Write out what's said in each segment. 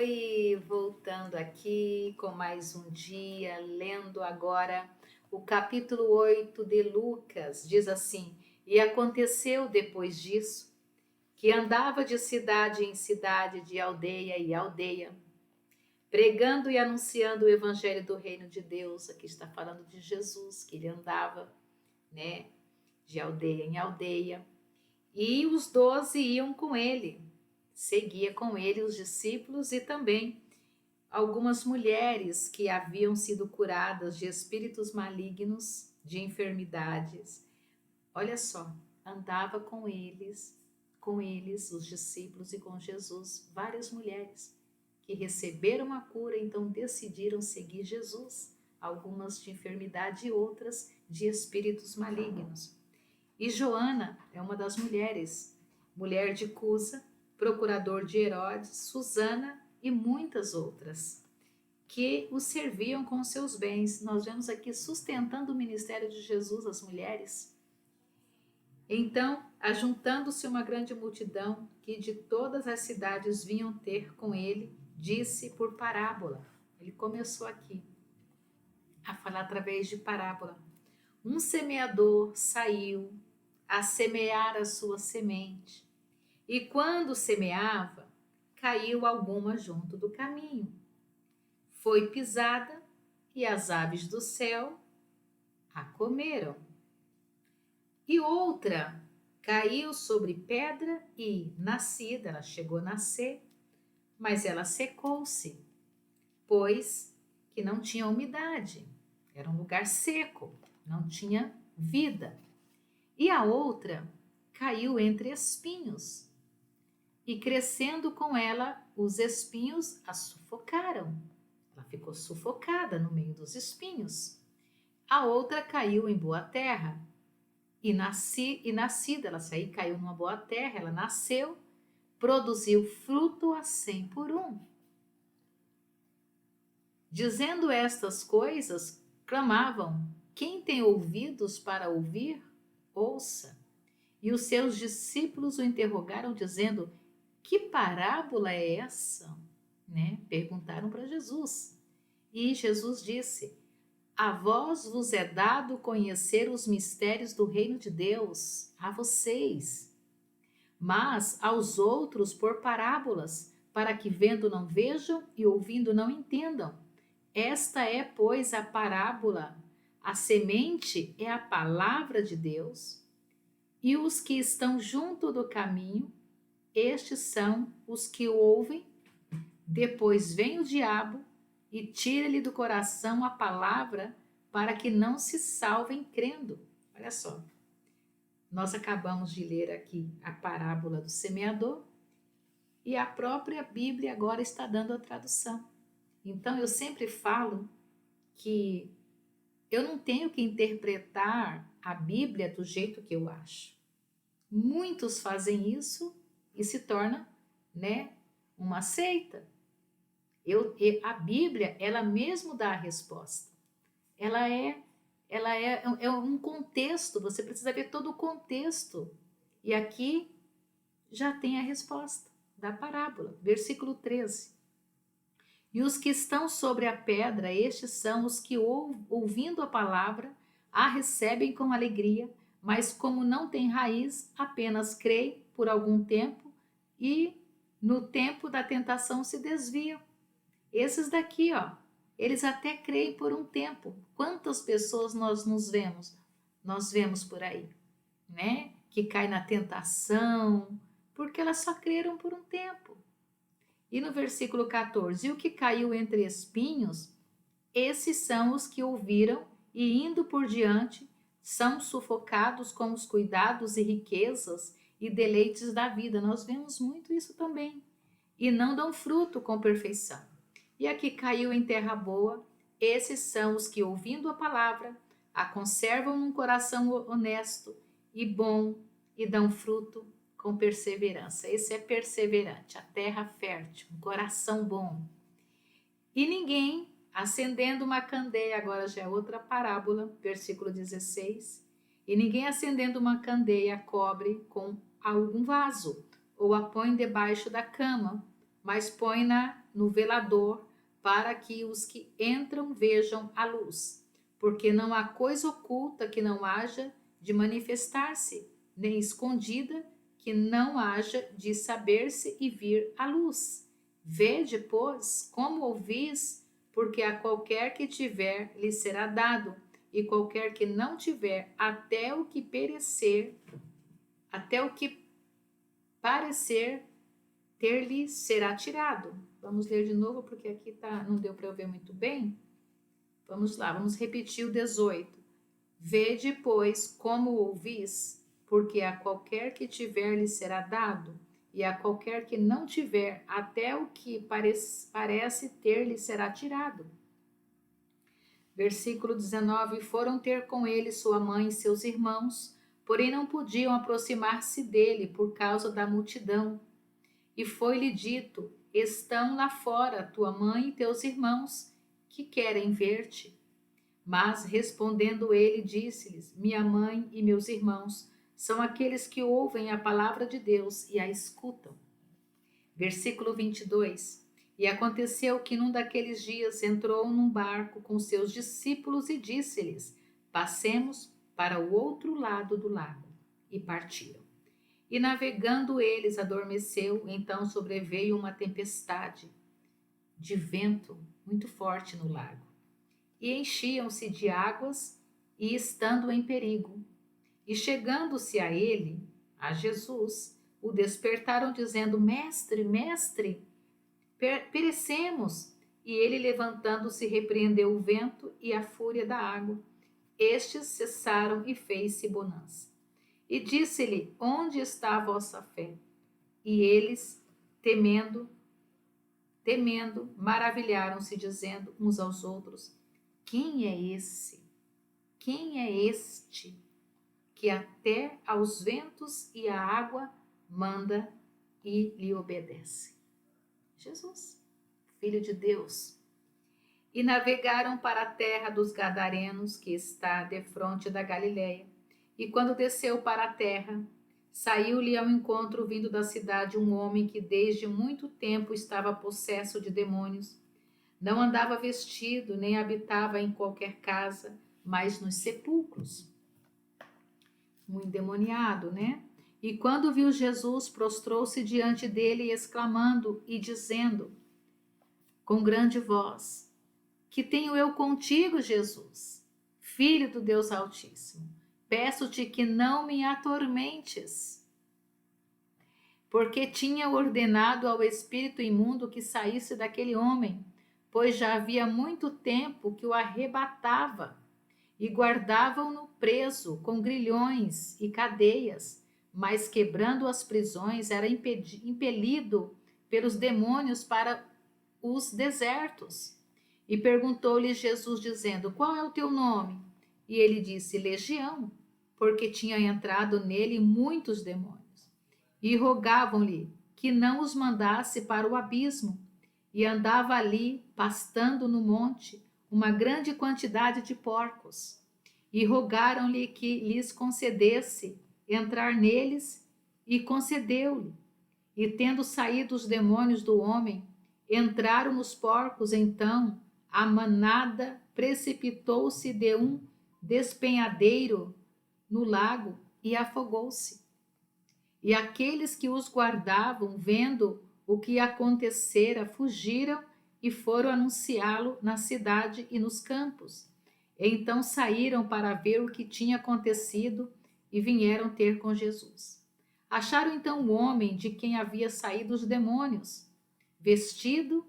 Oi, voltando aqui com mais um dia, lendo agora o capítulo 8 de Lucas. Diz assim: E aconteceu depois disso, que andava de cidade em cidade, de aldeia em aldeia, pregando e anunciando o evangelho do reino de Deus. Aqui está falando de Jesus, que ele andava, né, de aldeia em aldeia. E os 12 iam com ele, seguia com ele os discípulos e também algumas mulheres que haviam sido curadas de espíritos malignos, de enfermidades. Olha só, andava com eles, os discípulos e com Jesus, várias mulheres que receberam a cura, então decidiram seguir Jesus, algumas de enfermidade e outras de espíritos malignos. E Joana é uma das mulheres, mulher de Cusa, procurador de Herodes, Susana e muitas outras, que o serviam com seus bens. Nós vemos aqui sustentando o ministério de Jesus as mulheres. Então, ajuntando-se uma grande multidão que de todas as cidades vinham ter com ele, disse por parábola. Ele começou aqui a falar através de parábola. Um semeador saiu a semear a sua semente. E quando semeava, caiu alguma junto do caminho. Foi pisada e as aves do céu a comeram. E outra caiu sobre pedra e, nascida, ela chegou a nascer, mas ela secou-se, pois que não tinha umidade. Era um lugar seco, não tinha vida. E a outra caiu entre espinhos, e crescendo com ela, os espinhos a sufocaram. Ela ficou sufocada no meio dos espinhos. A outra caiu em boa terra, e nascida, ela saiu, caiu numa boa terra, ela nasceu, produziu fruto a 100 por um. Dizendo estas coisas, clamavam: Quem tem ouvidos para ouvir, ouça. E os seus discípulos o interrogaram, dizendo: Que parábola é essa? Perguntaram para Jesus. E Jesus disse: A vós vos é dado conhecer os mistérios do reino de Deus, a vocês, mas aos outros por parábolas, para que vendo não vejam e ouvindo não entendam. Esta é, pois, a parábola. A semente é a palavra de Deus, e os que estão junto do caminho, estes são os que o ouvem. Depois vem o diabo e tira-lhe do coração a palavra, para que não se salvem crendo. Olha só, nós acabamos de ler aqui a parábola do semeador e a própria Bíblia agora está dando a tradução. Então eu sempre falo que eu não tenho que interpretar a Bíblia do jeito que eu acho. Muitos fazem isso e se torna, uma seita. A Bíblia, ela mesmo dá a resposta. Ela é um contexto, você precisa ver todo o contexto. E aqui já tem a resposta da parábola, versículo 13. E os que estão sobre a pedra, estes são os que, ouvindo a palavra, a recebem com alegria, mas como não tem raiz, apenas creem por algum tempo e no tempo da tentação se desviam. Esses daqui, eles até creem por um tempo. Quantas pessoas nós vemos? Nós vemos por aí, que cai na tentação, porque elas só creram por um tempo. E no versículo 14, e o que caiu entre espinhos, esses são os que ouviram e indo por diante, são sufocados com os cuidados e riquezas e deleites da vida. Nós vemos muito isso também. E não dão fruto com perfeição. E aqui caiu em terra boa, esses são os que, ouvindo a palavra, a conservam num coração honesto e bom e dão fruto com perseverança. Esse é perseverante, a terra fértil, um coração bom. E ninguém, acendendo uma candeia, agora já é outra parábola, versículo 16, e ninguém acendendo uma candeia cobre com algum vaso, ou a põe debaixo da cama, mas põe-na no velador, para que os que entram vejam a luz. Porque não há coisa oculta que não haja de manifestar-se, nem escondida que não haja de saber-se e vir à luz. Vede, pois, como ouvis, porque a qualquer que tiver lhe será dado, e qualquer que não tiver, até o que parecer, ter-lhe será tirado. Vamos ler de novo, porque aqui não deu para eu ver muito bem. Vamos lá, vamos repetir o 18. Vede, pois, como ouvis, porque a qualquer que tiver lhe será dado, e a qualquer que não tiver, até o que parece ter lhe será tirado. Versículo 19. Foram ter com ele sua mãe e seus irmãos, porém não podiam aproximar-se dele por causa da multidão. E foi-lhe dito: estão lá fora tua mãe e teus irmãos, que querem ver-te. Mas, respondendo ele, disse-lhes: minha mãe e meus irmãos são aqueles que ouvem a palavra de Deus e a escutam. Versículo 22. E aconteceu que num daqueles dias entrou num barco com seus discípulos e disse-lhes: passemos para o outro lado do lago. E partiram. E navegando eles adormeceu, então sobreveio uma tempestade de vento muito forte no lago. E enchiam-se de águas, e estando em perigo. E chegando-se a ele, a Jesus, o despertaram dizendo: mestre, mestre, perecemos. E ele, levantando-se, repreendeu o vento e a fúria da água. Estes cessaram e fez-se bonança. E disse-lhe: onde está a vossa fé? E eles, temendo, maravilharam-se, dizendo uns aos outros: quem é esse? Quem é este que até aos ventos e à água manda e lhe obedece? Jesus, Filho de Deus. E navegaram para a terra dos Gadarenos, que está defronte da Galileia. E quando desceu para a terra, saiu-lhe ao encontro, vindo da cidade, um homem que desde muito tempo estava possesso de demônios. Não andava vestido, nem habitava em qualquer casa, mas nos sepulcros. Um endemoniado, né? E quando viu Jesus, prostrou-se diante dele, exclamando e dizendo com grande voz: que tenho eu contigo, Jesus, Filho do Deus Altíssimo? Peço-te que não me atormentes. Porque tinha ordenado ao espírito imundo que saísse daquele homem, pois já havia muito tempo que o arrebatava, e guardavam-no preso com grilhões e cadeias, mas quebrando as prisões era impelido pelos demônios para os desertos. E perguntou-lhe Jesus, dizendo: qual é o teu nome? E ele disse: Legião, porque tinha entrado nele muitos demônios. E rogavam-lhe que não os mandasse para o abismo. E andava ali, pastando no monte, uma grande quantidade de porcos. E rogaram-lhe que lhes concedesse entrar neles, e concedeu-lhe. E tendo saído os demônios do homem, entraram os porcos. Então a manada precipitou-se de um despenhadeiro no lago e afogou-se. E aqueles que os guardavam, vendo o que acontecera, fugiram e foram anunciá-lo na cidade e nos campos. Então saíram para ver o que tinha acontecido e vieram ter com Jesus. Acharam então o homem de quem havia saído os demônios, vestido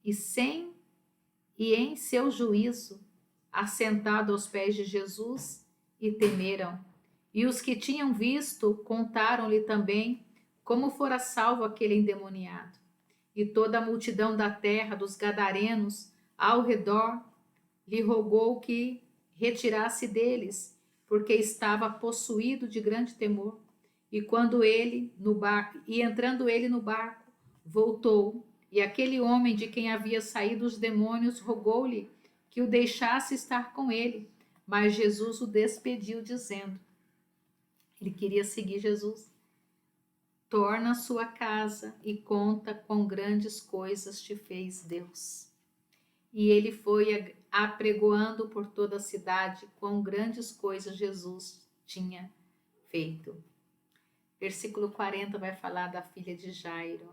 e em seu juízo, assentado aos pés de Jesus, e temeram. E os que tinham visto contaram-lhe também como fora salvo aquele endemoniado. E toda a multidão da terra dos Gadarenos ao redor lhe rogou que retirasse deles, porque estava possuído de grande temor. E entrando ele no barco, voltou, e aquele homem de quem havia saído os demônios rogou-lhe que o deixasse estar com ele, mas Jesus o despediu, dizendo: ele queria seguir Jesus. torna a sua casa e conta quão grandes coisas te fez Deus. E ele foi apregoando por toda a cidade quão grandes coisas Jesus tinha feito. Versículo 40 vai falar da filha de Jairo.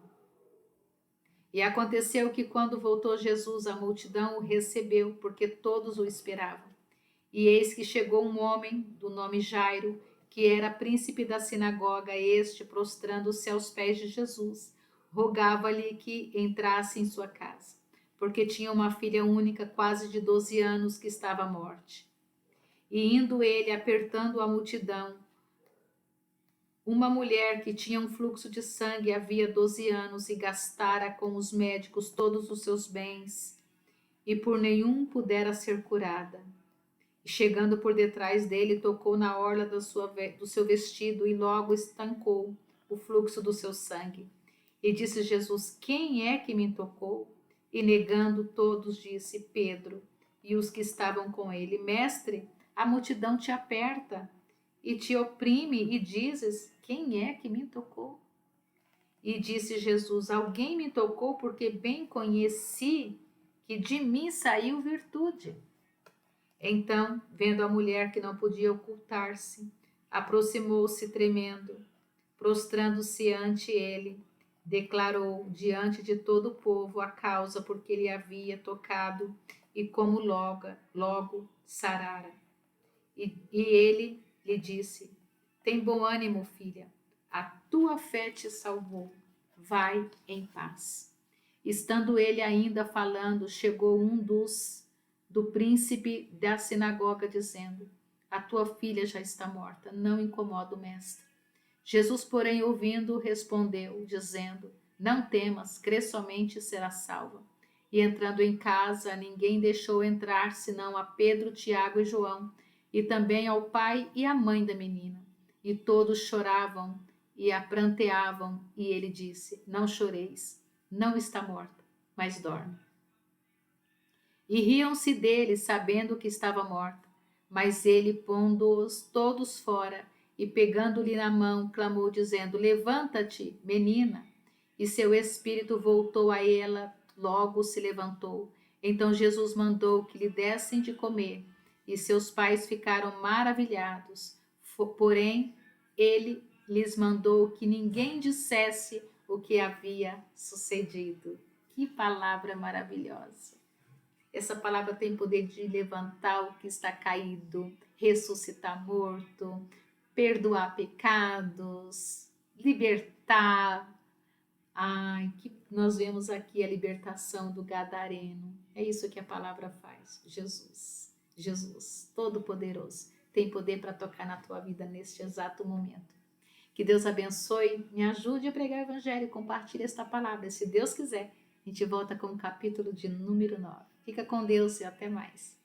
E aconteceu que quando voltou Jesus, a multidão o recebeu, porque todos o esperavam. E eis que chegou um homem do nome Jairo, que era príncipe da sinagoga. Este, prostrando-se aos pés de Jesus, rogava-lhe que entrasse em sua casa, porque tinha uma filha única, quase de 12 anos, que estava à morte. E indo ele, apertando a multidão, uma mulher que tinha um fluxo de sangue havia 12 anos e gastara com os médicos todos os seus bens, e por nenhum pudera ser curada. E chegando por detrás dele, tocou na orla do seu vestido, e logo estancou o fluxo do seu sangue. E disse Jesus: Quem é que me tocou? E negando todos, disse Pedro e os que estavam com ele: Mestre, a multidão te aperta e te oprime, e dizes: Quem é que me tocou? E disse Jesus: Alguém me tocou, porque bem conheci que de mim saiu virtude. Então, vendo a mulher que não podia ocultar-se, aproximou-se tremendo, prostrando-se ante ele, declarou diante de todo o povo a causa por que ele havia tocado e como logo sarara. E ele lhe disse: Tem bom ânimo, filha, a tua fé te salvou, vai em paz. Estando ele ainda falando, chegou um do príncipe da sinagoga, dizendo: A tua filha já está morta, não incomoda o mestre. Jesus, porém, ouvindo, respondeu, dizendo: Não temas, crê somente e será salva. E entrando em casa, ninguém deixou entrar, senão a Pedro, Tiago e João, e também ao pai e à mãe da menina. E todos choravam e a pranteavam, e ele disse: Não choreis, não está morta, mas dorme. E riam-se dele, sabendo que estava morta. Mas ele, pondo-os todos fora e pegando-lhe na mão, clamou, dizendo: Levanta-te, menina. E seu espírito voltou a ela, logo se levantou. Então Jesus mandou que lhe dessem de comer, e seus pais ficaram maravilhados. Porém, ele lhes mandou que ninguém dissesse o que havia sucedido. Que palavra maravilhosa! Essa palavra tem poder de levantar o que está caído, ressuscitar morto, perdoar pecados, libertar. Ai, que nós vemos aqui a libertação do gadareno. É isso que a palavra faz. Jesus, Jesus, Todo-Poderoso, tem poder para tocar na tua vida neste exato momento. Que Deus abençoe, me ajude a pregar o evangelho, compartilhe esta palavra. Se Deus quiser, a gente volta com o capítulo de número 9. Fica com Deus e até mais.